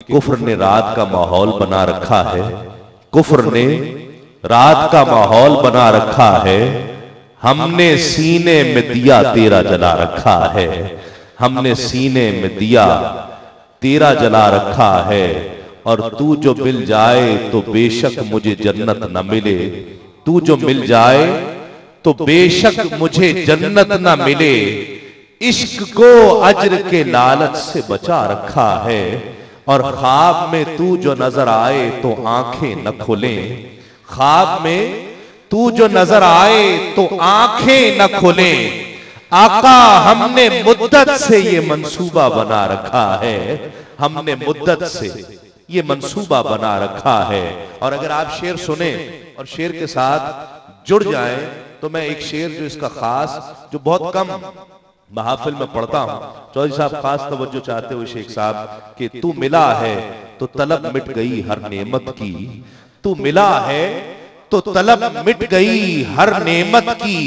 कुफ्र ने रात का माहौल बना रखा है, कुफ्र ने रात का माहौल बना रखा है। हमने सीने में दिया तेरा जला रखा है, हमने सीने में दिया तेरा जला रखा है। और तू जो मिल जाए तो बेशक मुझे जन्नत न मिले, तू जो मिल जाए तो बेशक मुझे जन्नत न मिले। इश्क को अज्र के लालच से बचा रखा है, और ख्वाब में तू जो नजर आए तो आंखें न खोले, ख्वाब में तू जो नजर आए तो आंखें न खोले। आका हमने मुद्दत से ये मंसूबा बना रखा है, हमने मुद्दत से ये मंसूबा बना रखा है। और अगर आप शेर सुने और शेर के साथ जुड़ जाएं तो मैं एक शेर जो इसका खास, जो बहुत कम महफिल में पढ़ता हूं, चौधरी साहब खास तवज्जो चाहते हुए शेख साहब कि तू मिला है तो तलब मिट गई हर नेमत की, तू मिला है तो तलब मिट गई हर नेमत की।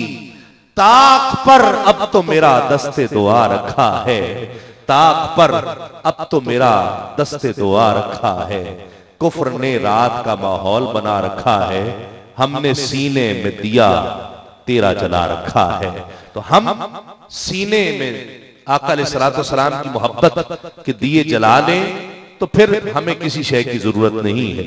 ताक पर अब तो मेरा दस्ते दुआ रखा है, ताक पर अब तो मेरा दस्ते दुआ रखा है। कुफ्र ने रात का माहौल बना रखा है, हमने सीने में दिया तेरा जला रखा है। तो हम सीने में आका अलैहिस्सलाम की मोहब्बत के दिए जला लें तो फिर हमें किसी शय की जरूरत नहीं है।